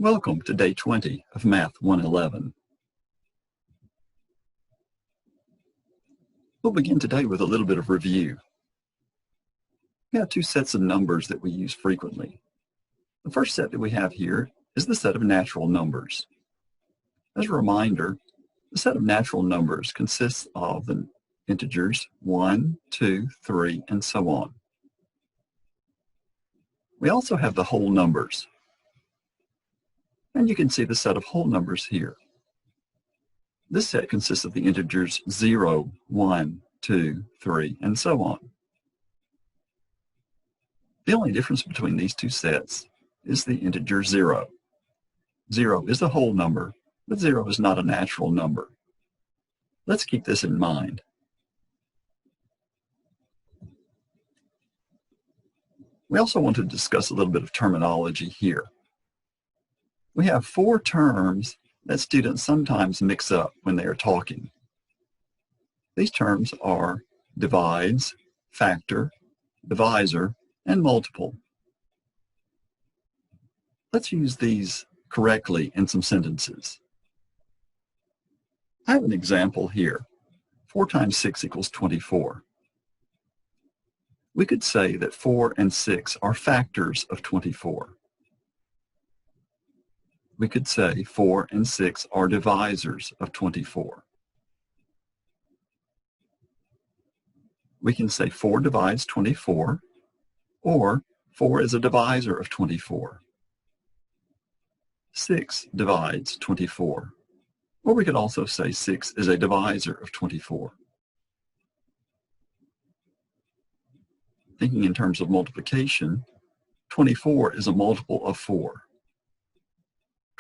Welcome to Day 20 of Math 111. We'll begin today with a little bit of review. We have two sets of numbers that we use frequently. The first set that we have here is the set of natural numbers. As a reminder, the set of natural numbers consists of the integers 1, 2, 3, and so on. We also have the whole numbers. And you can see the set of whole numbers here. This set consists of the integers 0, 1, 2, 3, and so on. The only difference between these two sets is the integer 0. 0 is a whole number, but 0 is not a natural number. Let's keep this in mind. We also want to discuss a little bit of terminology here. We have four terms that students sometimes mix up when they are talking. These terms are divides, factor, divisor, and multiple. Let's use these correctly in some sentences. I have an example here. 4 times 6 equals 24. We could say that 4 and 6 are factors of 24. We could say 4 and 6 are divisors of 24. We can say 4 divides 24, or 4 is a divisor of 24. 6 divides 24, or we could also say 6 is a divisor of 24. Thinking in terms of multiplication, 24 is a multiple of 4.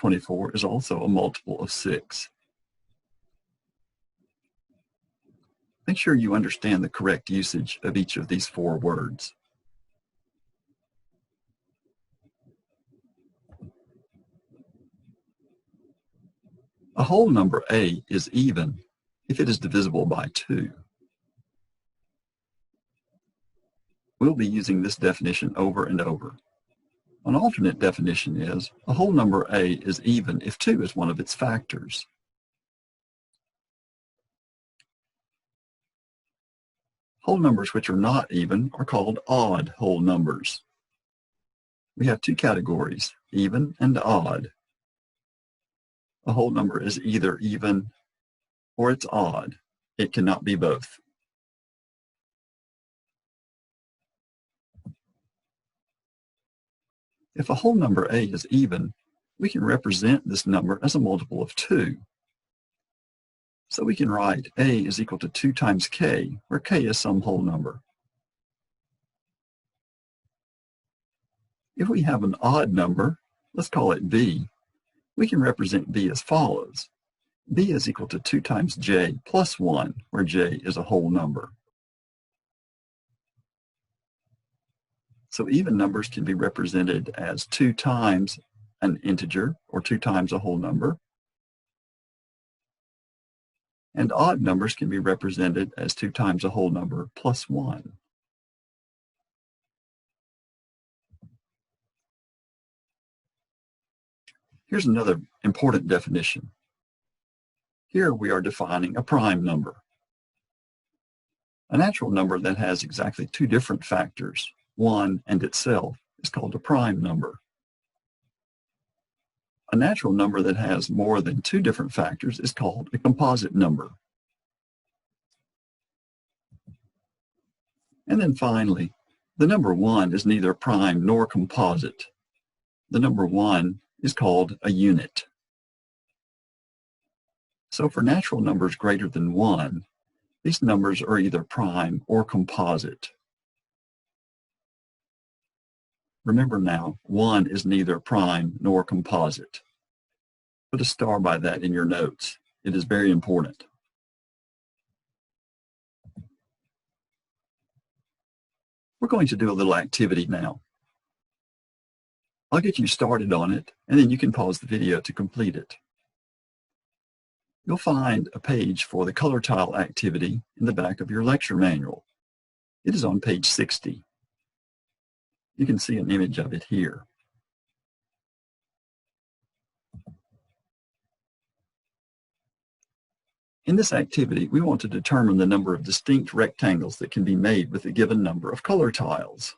24 is also a multiple of 6. Make sure you understand the correct usage of each of these four words. A whole number A is even if it is divisible by 2. We'll be using this definition over and over. An alternate definition is a whole number A is even if 2 is one of its factors. Whole numbers which are not even are called odd whole numbers. We have two categories, even and odd. A whole number is either even or it's odd. It cannot be both. If a whole number A is even, we can represent this number as a multiple of 2. So we can write A is equal to 2 times K, where K is some whole number. If we have an odd number, let's call it B, we can represent B as follows. B is equal to 2 times J plus 1, where J is a whole number. So even numbers can be represented as 2 times an integer, or 2 times a whole number. And odd numbers can be represented as 2 times a whole number plus 1. Here's another important definition. Here we are defining a prime number. A natural number that has exactly two different factors, 1 and itself, is called a prime number. A natural number that has more than two different factors is called a composite number. And then finally, the number 1 is neither prime nor composite. The number 1 is called a unit. So for natural numbers greater than 1, these numbers are either prime or composite. Remember now, 1 is neither prime nor composite. Put a star by that in your notes. It is very important. We're going to do a little activity now. I'll get you started on it, and then you can pause the video to complete it. You'll find a page for the color tile activity in the back of your lecture manual. It is on page 60. You can see an image of it here. In this activity, we want to determine the number of distinct rectangles that can be made with a given number of color tiles.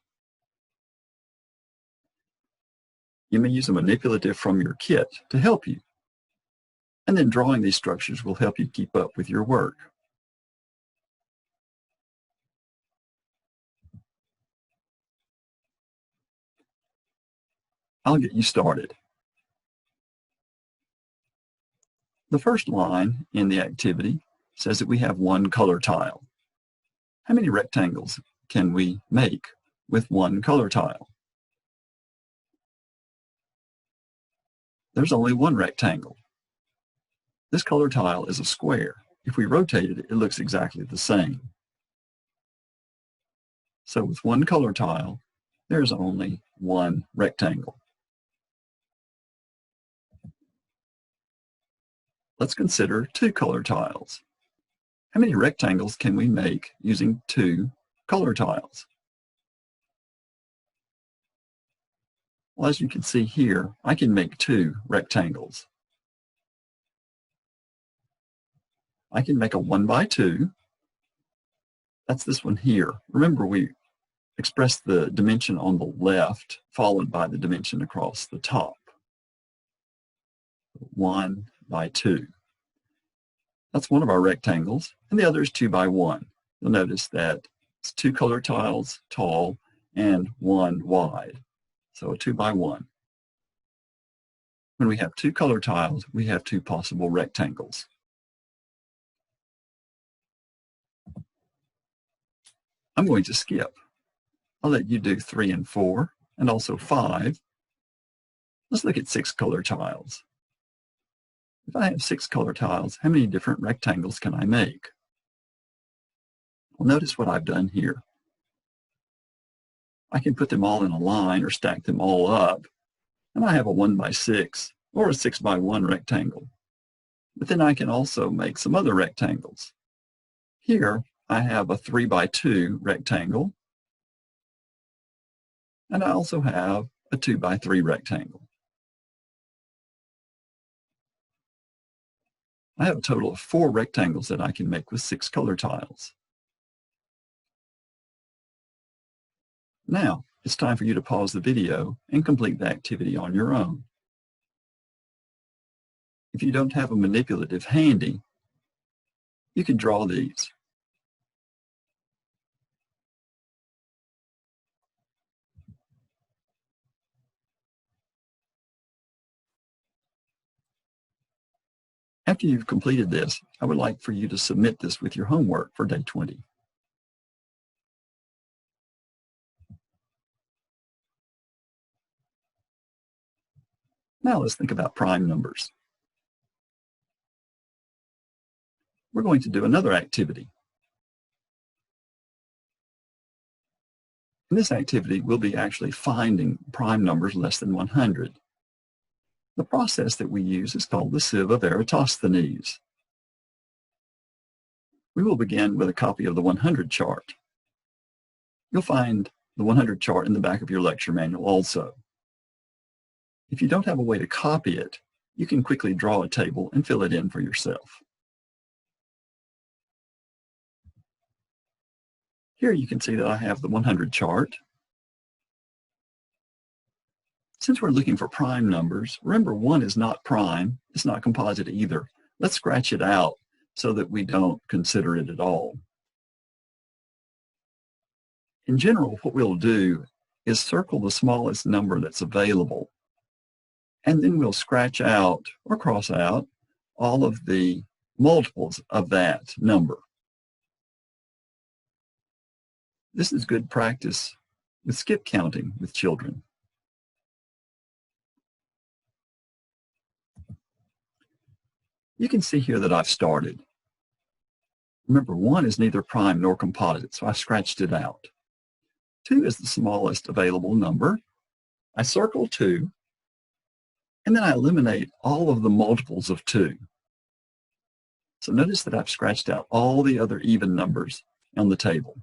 You may use a manipulative from your kit to help you, and then drawing these structures will help you keep up with your work. I'll get you started. The first line in the activity says that we have one color tile. How many rectangles can we make with one color tile? There's only one rectangle. This color tile is a square. If we rotate it, it looks exactly the same. So with one color tile, there's only one rectangle. Let's consider two color tiles. How many rectangles can we make using two color tiles? Well, as you can see here, I can make two rectangles. I can make a 1 by 2. That's this one here. Remember, we expressed the dimension on the left followed by the dimension across the top. 1 by 2. That's one of our rectangles, and the other is 2 by 1. You'll notice that it's two color tiles tall and one wide. So a 2 by 1. When we have two color tiles, we have two possible rectangles. I'm going to skip. I'll let you do 3 and 4, and also 5. Let's look at 6 color tiles. If I have 6 color tiles, how many different rectangles can I make? Well, notice what I've done here. I can put them all in a line or stack them all up, and I have a 1 by 6 or a 6 by 1 rectangle. But then I can also make some other rectangles. Here, I have a 3 by 2 rectangle, and I also have a 2 by 3 rectangle. I have a total of 4 rectangles that I can make with 6 color tiles. Now, it's time for you to pause the video and complete the activity on your own. If you don't have a manipulative handy, you can draw these. After you've completed this, I would like for you to submit this with your homework for day 20. Now let's think about prime numbers. We're going to do another activity. In this activity, we'll be actually finding prime numbers less than 100. The process that we use is called the sieve of Eratosthenes. We will begin with a copy of the 100 chart. You'll find the 100 chart in the back of your lecture manual also. If you don't have a way to copy it, you can quickly draw a table and fill it in for yourself. Here you can see that I have the 100 chart. Since we're looking for prime numbers, remember 1 is not prime, it's not composite either. Let's scratch it out so that we don't consider it at all. In general, what we'll do is circle the smallest number that's available, and then we'll scratch out or cross out all of the multiples of that number. This is good practice with skip counting with children. You can see here that I've started. Remember, 1 is neither prime nor composite, so I scratched it out. 2 is the smallest available number. I circle 2, and then I eliminate all of the multiples of 2. So notice that I've scratched out all the other even numbers on the table.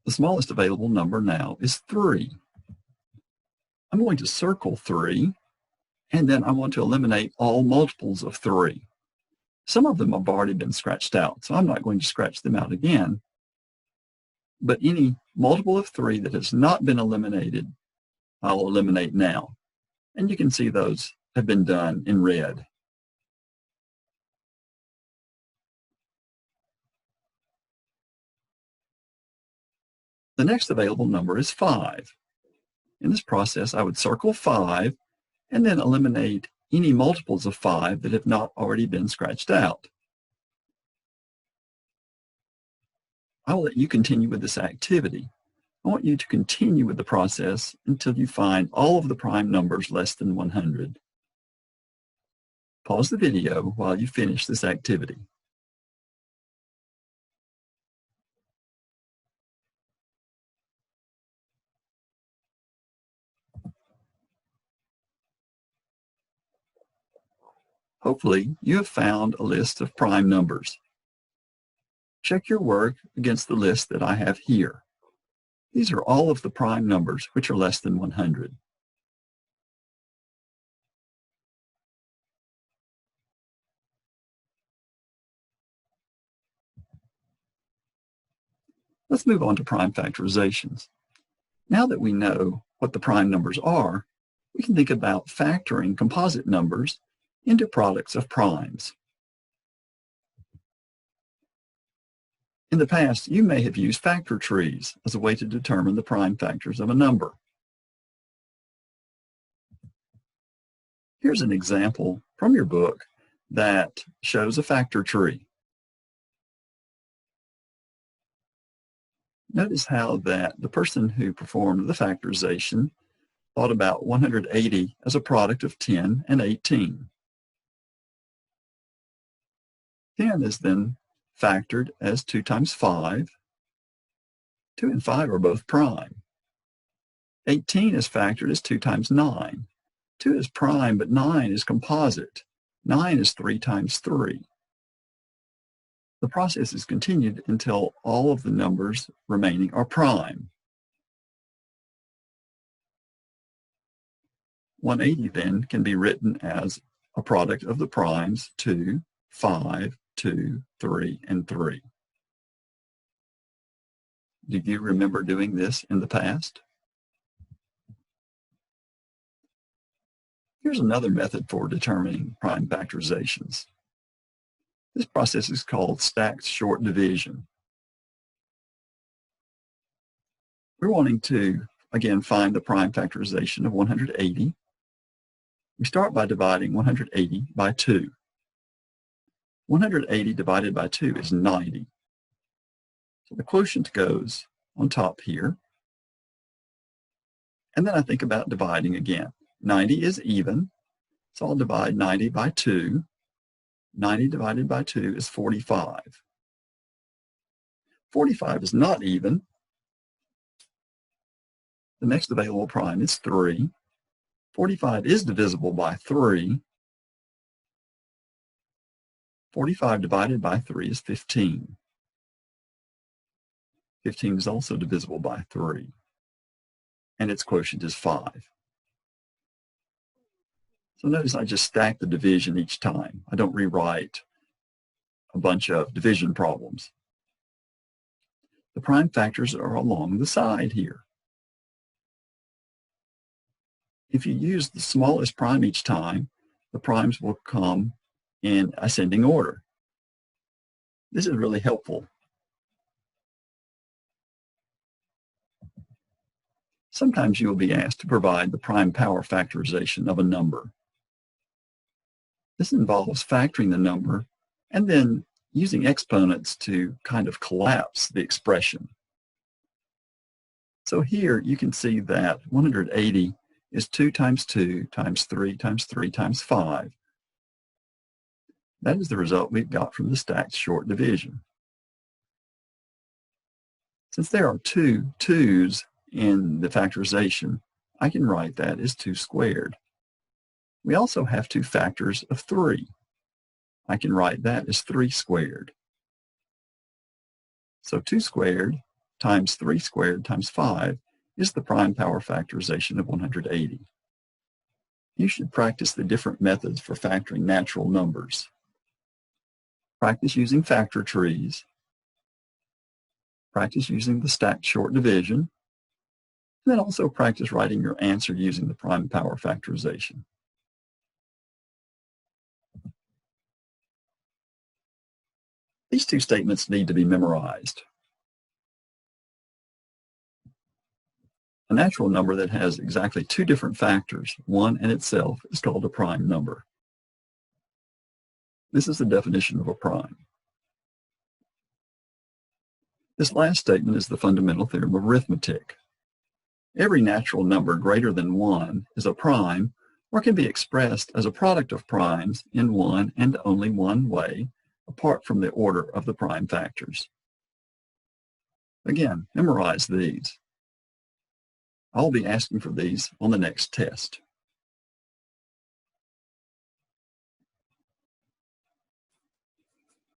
The smallest available number now is 3. I'm going to circle 3, and then I want to eliminate all multiples of 3. Some of them have already been scratched out, so I'm not going to scratch them out again. But any multiple of 3 that has not been eliminated, I'll eliminate now. And you can see those have been done in red. The next available number is 5. In this process, I would circle 5 and then eliminate any multiples of 5 that have not already been scratched out. I will let you continue with this activity. I want you to continue with the process until you find all of the prime numbers less than 100. Pause the video while you finish this activity. Hopefully, you have found a list of prime numbers. Check your work against the list that I have here. These are all of the prime numbers which are less than 100. Let's move on to prime factorizations. Now that we know what the prime numbers are, we can think about factoring composite numbers into products of primes. In the past, you may have used factor trees as a way to determine the prime factors of a number. Here's an example from your book that shows a factor tree. Notice how that the person who performed the factorization thought about 180 as a product of 10 and 18. 10 is then factored as 2 times 5. 2 and 5 are both prime. 18 is factored as 2 times 9. 2 is prime, but 9 is composite. 9 is 3 times 3. The process is continued until all of the numbers remaining are prime. 180 then can be written as a product of the primes 2, 5, 2, 3, and 3. Do you remember doing this in the past? Here's another method for determining prime factorizations. This process is called stacked short division. We're wanting to, again, find the prime factorization of 180. We start by dividing 180 by 2. 180 divided by 2 is 90. So the quotient goes on top here. And then I think about dividing again. 90 is even, so I'll divide 90 by 2. 90 divided by 2 is 45. 45 is not even. The next available prime is 3. 45 is divisible by 3. 45 divided by 3 is 15. 15 is also divisible by 3. And its quotient is 5. So notice I just stack the division each time. I don't rewrite a bunch of division problems. The prime factors are along the side here. If you use the smallest prime each time, the primes will come in ascending order. This is really helpful. Sometimes you will be asked to provide the prime power factorization of a number. This involves factoring the number and then using exponents to kind of collapse the expression. So here you can see that 180 is 2 times 2 times 3 times 3 times 5. That is the result we've got from the stacked short division. Since there are two 2's in the factorization, I can write that as 2 squared. We also have 2 factors of 3. I can write that as 3 squared. So 2 squared times 3 squared times 5 is the prime power factorization of 180. You should practice the different methods for factoring natural numbers. Practice using factor trees. Practice using the stacked short division. And then also practice writing your answer using the prime power factorization. These two statements need to be memorized. A natural number that has exactly two different factors, one and itself, is called a prime number. This is the definition of a prime. This last statement is the fundamental theorem of arithmetic. Every natural number greater than 1 is a prime, or can be expressed as a product of primes in one and only one way, apart from the order of the prime factors. Again, memorize these. I'll be asking for these on the next test.